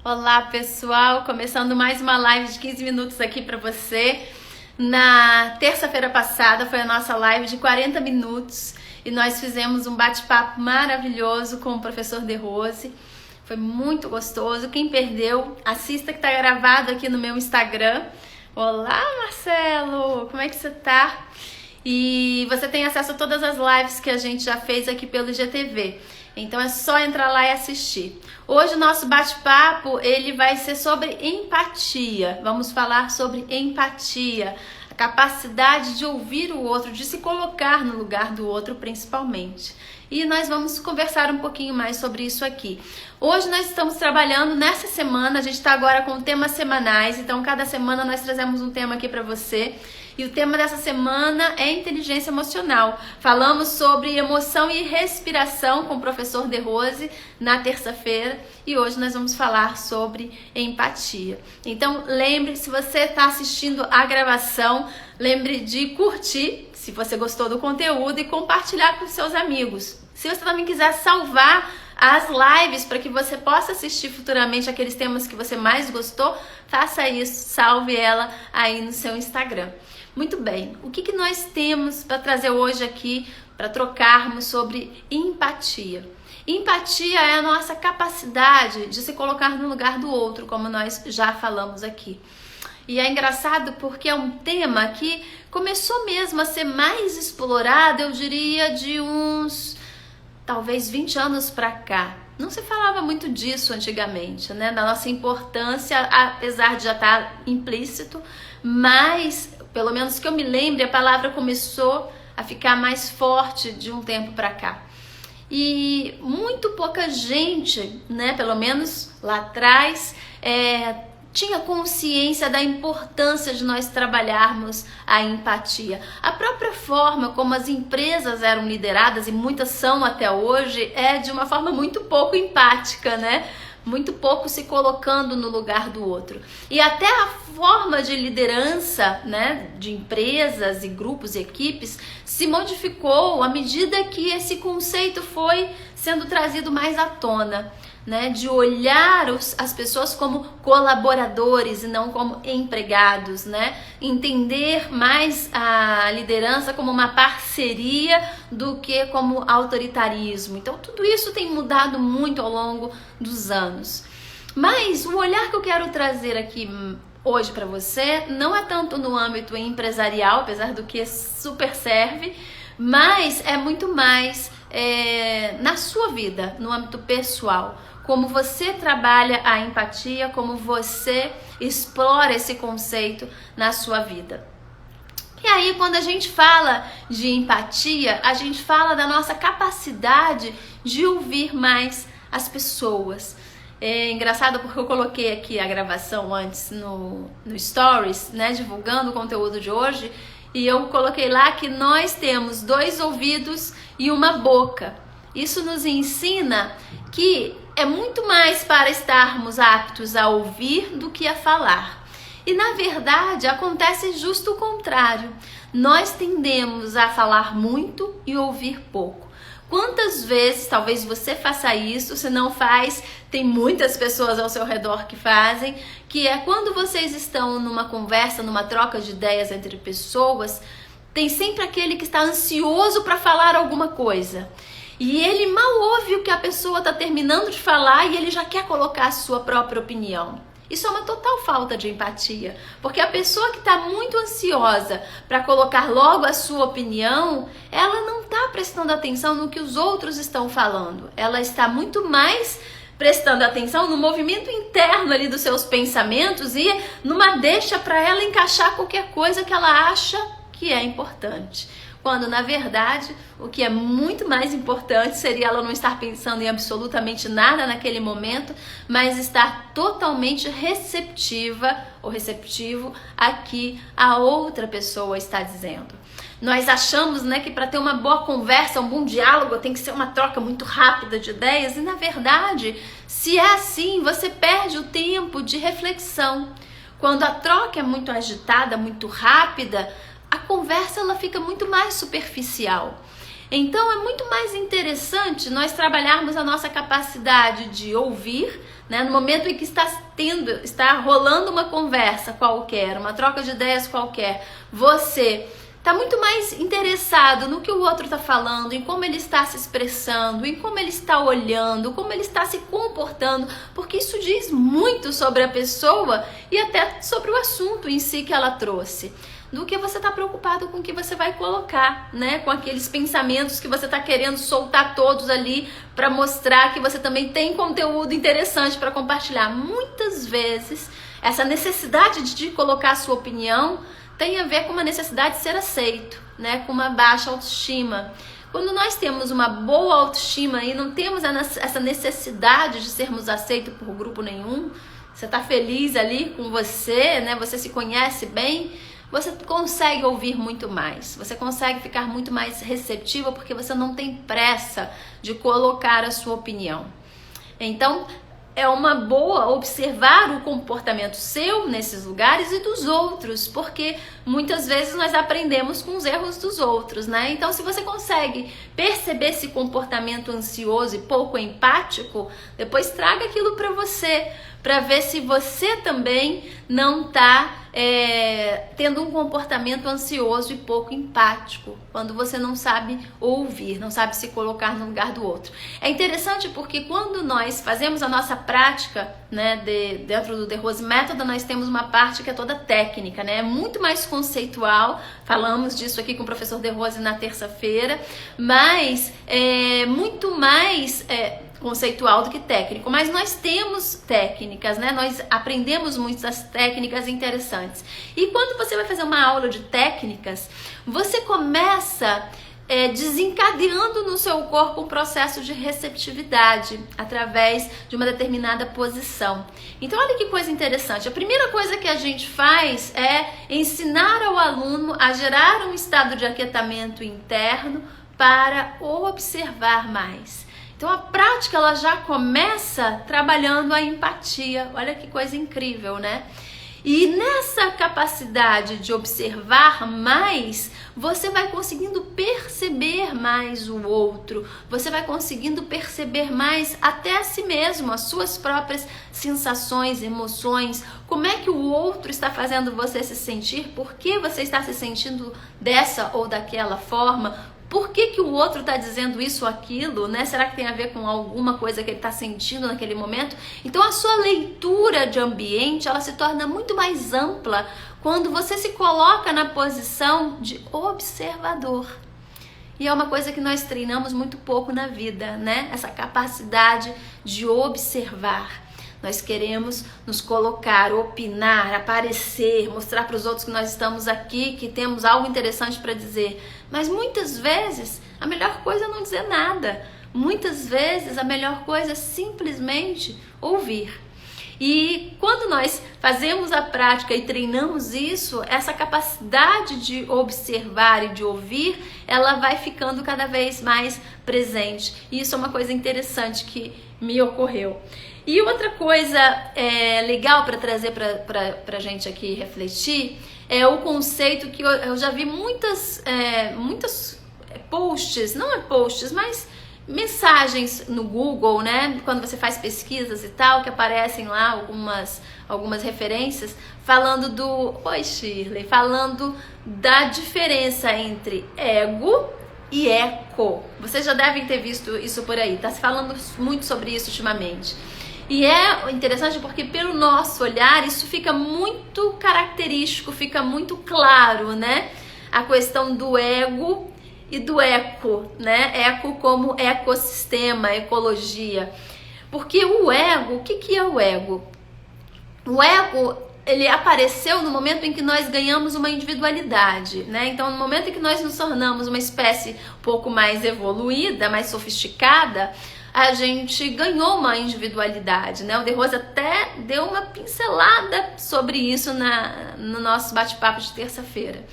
Olá pessoal, começando mais uma live de 15 minutos aqui para você. Na terça-feira passada foi a nossa live de 40 minutos e nós fizemos um bate-papo maravilhoso com o professor De Rose. Foi muito gostoso. Quem perdeu, assista que está gravado aqui no meu Instagram. Olá Marcelo, como é que você tá? E você tem acesso a todas as lives que a gente já fez aqui pelo IGTV. Então é só entrar lá e assistir. Hoje o nosso bate-papo ele vai ser sobre empatia. Vamos falar sobre empatia, a capacidade de ouvir o outro, de se colocar no lugar do outro principalmente. E nós vamos conversar um pouquinho mais sobre isso aqui. Hoje nós estamos trabalhando nessa semana, a gente está agora com temas semanais, então cada semana nós trazemos um tema aqui para você. E o tema dessa semana é inteligência emocional. Falamos sobre emoção e respiração com o professor De Rose na terça-feira e hoje nós vamos falar sobre empatia. Então lembre, se você está assistindo a gravação, lembre de curtir, se você gostou do conteúdo, e compartilhar com seus amigos. Se você também quiser salvar as lives para que você possa assistir futuramente aqueles temas que você mais gostou, faça isso, salve ela aí no seu Instagram. Muito bem, o que nós temos para trazer hoje aqui para trocarmos sobre empatia? Empatia é a nossa capacidade de se colocar no lugar do outro, como nós já falamos aqui. E é engraçado porque é um tema que começou mesmo a ser mais explorado, eu diria, de uns talvez 20 anos para cá. Não se falava muito disso antigamente, né? Da nossa importância, apesar de já estar implícito, mas pelo menos que eu me lembre, a palavra começou a ficar mais forte de um tempo para cá. E muito pouca gente, né, pelo menos lá atrás, tinha consciência da importância de nós trabalharmos a empatia. A própria forma como as empresas eram lideradas, e muitas são até hoje, é de uma forma muito pouco empática, né? Muito pouco se colocando no lugar do outro. E até a forma de liderança, né, de empresas e grupos e equipes se modificou à medida que esse conceito foi sendo trazido mais à tona, né, de olhar as pessoas como colaboradores e não como empregados, né, entender mais a liderança como uma parceria do que como autoritarismo. Então tudo isso tem mudado muito ao longo dos anos. Mas o olhar que eu quero trazer aqui hoje para você não é tanto no âmbito empresarial, apesar do que super serve, mas é muito mais na sua vida, no âmbito pessoal. Como você trabalha a empatia, como você explora esse conceito na sua vida. E aí, quando a gente fala de empatia, a gente fala da nossa capacidade de ouvir mais as pessoas. É engraçado porque eu coloquei aqui a gravação antes no Stories, né, divulgando o conteúdo de hoje, e eu coloquei lá que nós temos 2 ouvidos e uma boca. Isso nos ensina que é muito mais para estarmos aptos a ouvir do que a falar. E na verdade acontece justo o contrário. Nós tendemos a falar muito e ouvir pouco. Quantas vezes, talvez você faça isso, se não faz, tem muitas pessoas ao seu redor que fazem, que é quando vocês estão numa conversa, numa troca de ideias entre pessoas, tem sempre aquele que está ansioso para falar alguma coisa. E ele mal ouve o que a pessoa está terminando de falar e ele já quer colocar a sua própria opinião. Isso é uma total falta de empatia, porque a pessoa que está muito ansiosa para colocar logo a sua opinião, ela não está prestando atenção no que os outros estão falando. Ela está muito mais prestando atenção no movimento interno ali dos seus pensamentos e numa deixa para ela encaixar qualquer coisa que ela acha que é importante. Quando, na verdade, o que é muito mais importante seria ela não estar pensando em absolutamente nada naquele momento, mas estar totalmente receptiva ou receptivo a que a outra pessoa está dizendo. Nós achamos, né, que para ter uma boa conversa, um bom diálogo, tem que ser uma troca muito rápida de ideias, e na verdade, se é assim, você perde o tempo de reflexão. Quando a troca é muito agitada, muito rápida, a conversa ela fica muito mais superficial. Então é muito mais interessante nós trabalharmos a nossa capacidade de ouvir, né? No momento em que está rolando uma conversa qualquer, uma troca de ideias qualquer, você está muito mais interessado no que o outro está falando, em como ele está se expressando, em como ele está olhando, como ele está se comportando, porque isso diz muito sobre a pessoa e até sobre o assunto em si que ela trouxe. Do que você está preocupado com o que você vai colocar, né? Com aqueles pensamentos que você está querendo soltar todos ali para mostrar que você também tem conteúdo interessante para compartilhar. Muitas vezes, essa necessidade de colocar a sua opinião tem a ver com uma necessidade de ser aceito, né? Com uma baixa autoestima. Quando nós temos uma boa autoestima e não temos essa necessidade de sermos aceitos por grupo nenhum, você está feliz ali com você, né? Você se conhece bem, você consegue ouvir muito mais, você consegue ficar muito mais receptiva porque você não tem pressa de colocar a sua opinião. Então, é uma boa observar o comportamento seu nesses lugares e dos outros, porque muitas vezes nós aprendemos com os erros dos outros, né? Então, se você consegue perceber esse comportamento ansioso e pouco empático, depois traga aquilo para você, para ver se você também não está tendo um comportamento ansioso e pouco empático, quando você não sabe ouvir, não sabe se colocar no lugar do outro. É interessante porque quando nós fazemos a nossa prática, né, dentro do The Rose Method, nós temos uma parte que é toda técnica, né, é muito mais conceitual, falamos disso aqui com o professor The Rose na terça-feira, mas é muito mais conceitual do que técnico, mas nós temos técnicas, né? Nós aprendemos muitas técnicas interessantes. E quando você vai fazer uma aula de técnicas, você começa desencadeando no seu corpo um processo de receptividade através de uma determinada posição. Então, olha que coisa interessante. A primeira coisa que a gente faz é ensinar ao aluno a gerar um estado de aquietamento interno para observar mais. Então a prática ela já começa trabalhando a empatia. Olha que coisa incrível, né? E nessa capacidade de observar mais, você vai conseguindo perceber mais o outro, você vai conseguindo perceber mais até a si mesmo, as suas próprias sensações, emoções, como é que o outro está fazendo você se sentir, por que você está se sentindo dessa ou daquela forma. Por que o outro está dizendo isso ou aquilo, né? Será que tem a ver com alguma coisa que ele está sentindo naquele momento? Então a sua leitura de ambiente, ela se torna muito mais ampla quando você se coloca na posição de observador. E é uma coisa que nós treinamos muito pouco na vida, né? Essa capacidade de observar. Nós queremos nos colocar, opinar, aparecer, mostrar para os outros que nós estamos aqui, que temos algo interessante para dizer. Mas muitas vezes a melhor coisa é não dizer nada. Muitas vezes a melhor coisa é simplesmente ouvir. E quando nós fazemos a prática e treinamos isso, essa capacidade de observar e de ouvir, ela vai ficando cada vez mais presente. E isso é uma coisa interessante que me ocorreu. E outra coisa legal para trazer para a gente aqui refletir é o conceito que eu já vi muitas posts, não é posts, mas mensagens no Google, né? Quando você faz pesquisas e tal, que aparecem lá algumas referências falando Oi, Shirley, falando da diferença entre ego e eco. Vocês já devem ter visto isso por aí, tá se falando muito sobre isso ultimamente. E é interessante porque pelo nosso olhar isso fica muito característico, fica muito claro, né? A questão do ego e do eco, né? Eco como ecossistema, ecologia. Porque o ego, o que é o ego? O ego, ele apareceu no momento em que nós ganhamos uma individualidade, né? Então, no momento em que nós nos tornamos uma espécie um pouco mais evoluída, mais sofisticada, a gente ganhou uma individualidade, né? O The Rose até deu uma pincelada sobre isso no nosso bate-papo de terça-feira.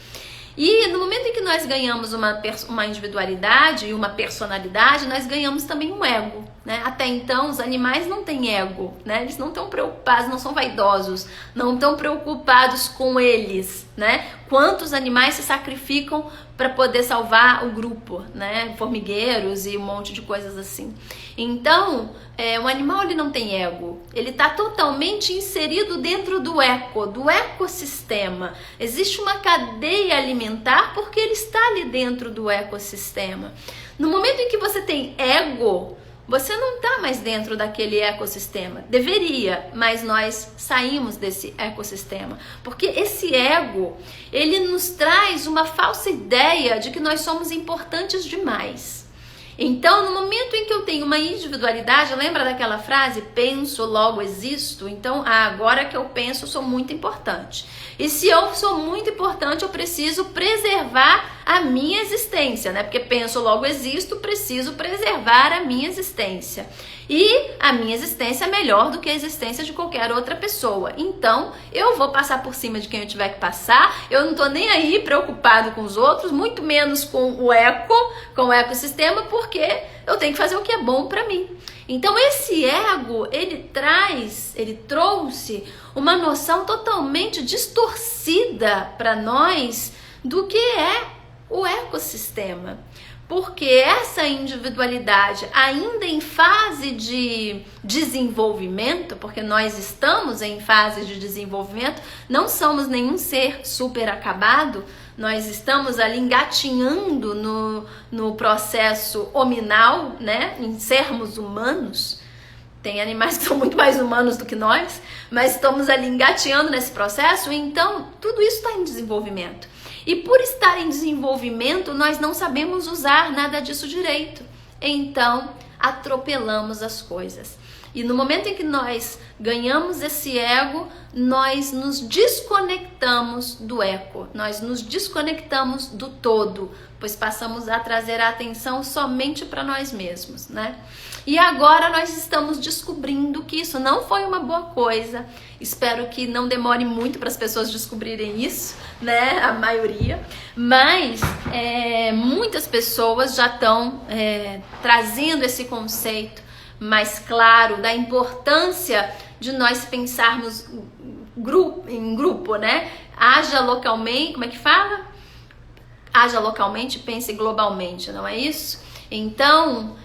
E no momento em que nós ganhamos uma individualidade e uma personalidade, nós ganhamos também um ego. né? Até então, os animais não têm ego, né? Eles não estão preocupados, não são vaidosos, não estão preocupados com eles, né? Quantos animais se sacrificam para poder salvar o grupo, né? Formigueiros e um monte de coisas assim. Então, o animal ele não tem ego, ele está totalmente inserido dentro do ecossistema. Existe uma cadeia alimentar porque ele está ali dentro do ecossistema. No momento em que você tem ego, você não está mais dentro daquele ecossistema. Deveria, mas nós saímos desse ecossistema. Porque esse ego, ele nos traz uma falsa ideia de que nós somos importantes demais. Então, no momento em que eu tenho uma individualidade, lembra daquela frase, penso, logo existo? Então, agora que eu penso, eu sou muito importante. E se eu sou muito importante, eu preciso preservar a minha existência, né? Porque penso, logo existo, preciso preservar a minha existência. E a minha existência é melhor do que a existência de qualquer outra pessoa. Então, eu vou passar por cima de quem eu tiver que passar. Eu não tô nem aí preocupado com os outros, muito menos com o ecossistema, porque eu tenho que fazer o que é bom para mim. Então, esse ego, ele trouxe uma noção totalmente distorcida para nós do que é o ecossistema. Porque essa individualidade, ainda em fase de desenvolvimento, porque nós estamos em fase de desenvolvimento, não somos nenhum ser super acabado, nós estamos ali engatinhando no processo hominal, né, em sermos humanos. Tem animais que são muito mais humanos do que nós, mas estamos ali engateando nesse processo, então tudo isso está em desenvolvimento. E por estar em desenvolvimento, nós não sabemos usar nada disso direito. Então, atropelamos as coisas. E no momento em que nós ganhamos esse ego, nós nos desconectamos do eco, nós nos desconectamos do todo, pois passamos a trazer a atenção somente para nós mesmos, né? E agora nós estamos descobrindo que isso não foi uma boa coisa. Espero que não demore muito para as pessoas descobrirem isso, né? A maioria. Mas muitas pessoas já estão trazendo esse conceito mais claro da importância de nós pensarmos em grupo, né? Haja localmente, como é que fala? Haja localmente, pense globalmente, não é isso? Então,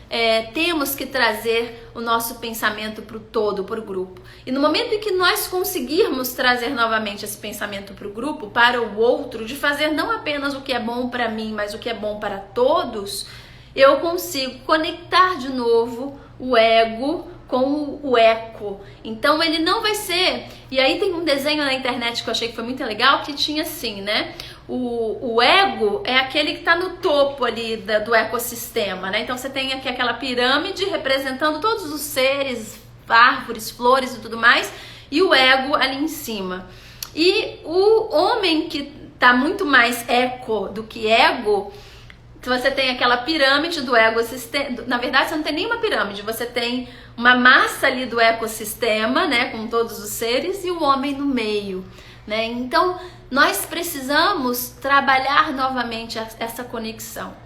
temos que trazer o nosso pensamento para o todo, para o grupo. E no momento em que nós conseguirmos trazer novamente esse pensamento para o grupo, para o outro, de fazer não apenas o que é bom para mim, mas o que é bom para todos, eu consigo conectar de novo o ego com o eco. Então ele não vai ser... E aí tem um desenho na internet que eu achei que foi muito legal, que tinha assim, né? O ego é aquele que está no topo ali do ecossistema, né? Então você tem aqui aquela pirâmide representando todos os seres, árvores, flores e tudo mais, e o ego ali em cima. E o homem que está muito mais eco do que ego, você tem aquela pirâmide do ecossistema. Na verdade, você não tem nenhuma pirâmide, você tem uma massa ali do ecossistema, né, com todos os seres, e o homem no meio, né? Então, nós precisamos trabalhar novamente essa conexão.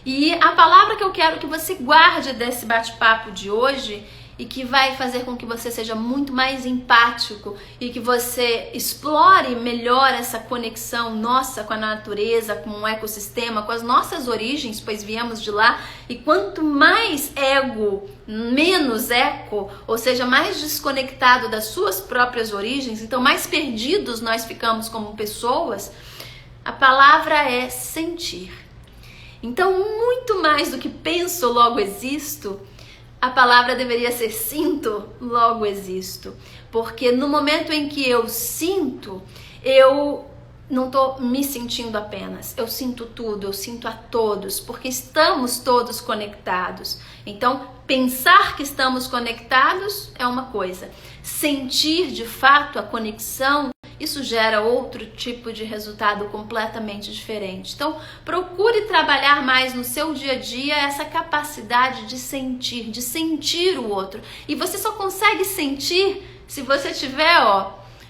E a palavra que eu quero que você guarde desse bate-papo de hoje, e que vai fazer com que você seja muito mais empático e que você explore melhor essa conexão nossa com a natureza, com o ecossistema, com as nossas origens, pois viemos de lá. E quanto mais ego, menos eco, ou seja, mais desconectado das suas próprias origens, então mais perdidos nós ficamos como pessoas, a palavra é sentir. Então, muito mais do que penso, logo existo, a palavra deveria ser sinto, logo existo. Porque no momento em que eu sinto, eu não estou me sentindo apenas. Eu sinto tudo, eu sinto a todos, porque estamos todos conectados. Então, pensar que estamos conectados é uma coisa. Sentir de fato a conexão, isso gera outro tipo de resultado completamente diferente. Então, procure trabalhar mais no seu dia a dia essa capacidade de sentir o outro. E você só consegue sentir se você tiver,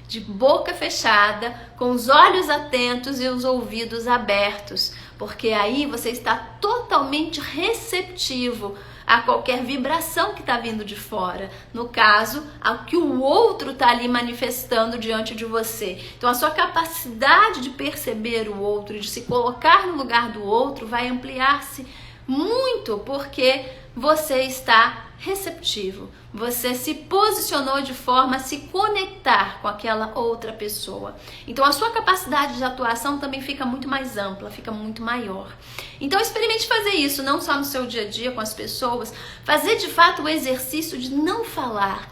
de boca fechada, com os olhos atentos e os ouvidos abertos, porque aí você está totalmente receptivo a qualquer vibração que está vindo de fora. No caso, ao que o outro está ali manifestando diante de você. Então a sua capacidade de perceber o outro, de se colocar no lugar do outro, vai ampliar-se muito, porque você está receptivo. Você se posicionou de forma a se conectar com aquela outra pessoa. Então a sua capacidade de atuação também fica muito mais ampla, fica muito maior. Então experimente fazer isso, não só no seu dia a dia com as pessoas, fazer de fato o exercício de não falar.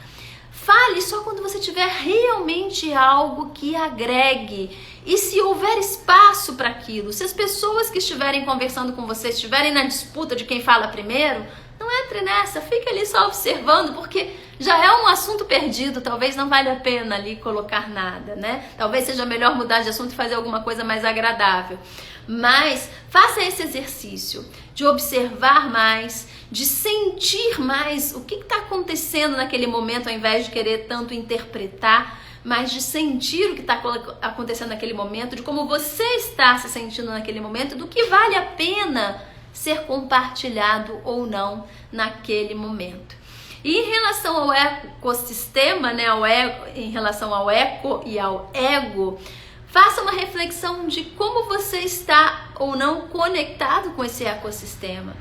Fale só quando você tiver realmente algo que agregue. E se houver espaço para aquilo, se as pessoas que estiverem conversando com você estiverem na disputa de quem fala primeiro, não entre nessa, fica ali só observando, porque já é um assunto perdido, talvez não valha a pena ali colocar nada, né? Talvez seja melhor mudar de assunto e fazer alguma coisa mais agradável. Mas faça esse exercício de observar mais, de sentir mais o que está acontecendo naquele momento, ao invés de querer tanto interpretar, mas de sentir o que está acontecendo naquele momento, de como você está se sentindo naquele momento, do que vale a pena ser compartilhado ou não naquele momento. E em relação ao ecossistema, né, em relação ao eco e ao ego, faça uma reflexão de como você está ou não conectado com esse ecossistema.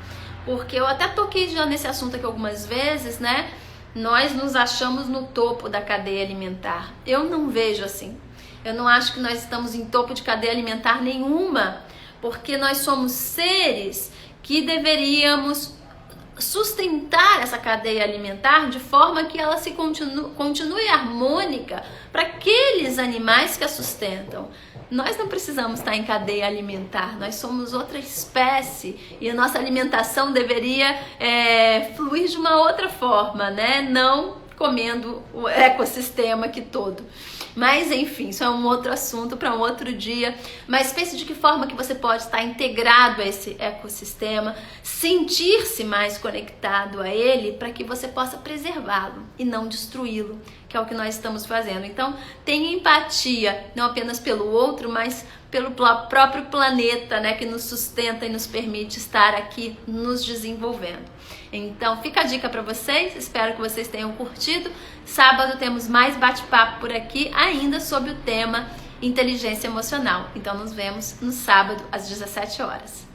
Porque eu até toquei já nesse assunto aqui algumas vezes, né? Nós nos achamos no topo da cadeia alimentar. Eu não vejo assim. Eu não acho que nós estamos em topo de cadeia alimentar nenhuma, porque nós somos seres que deveríamos sustentar essa cadeia alimentar de forma que ela se continue harmônica para aqueles animais que a sustentam. Nós não precisamos estar em cadeia alimentar, nós somos outra espécie e a nossa alimentação deveria fluir de uma outra forma, né? Não comendo o ecossistema aqui todo. Mas enfim, isso é um outro assunto para um outro dia. Mas pense de que forma que você pode estar integrado a esse ecossistema, sentir-se mais conectado a ele, para que você possa preservá-lo e não destruí-lo, que é o que nós estamos fazendo. Então, tenha empatia, não apenas pelo outro, mas pelo próprio planeta, né, que nos sustenta e nos permite estar aqui nos desenvolvendo. Então, fica a dica para vocês, espero que vocês tenham curtido. Sábado temos mais bate-papo por aqui, ainda sobre o tema inteligência emocional. Então, nos vemos no sábado às 17 horas.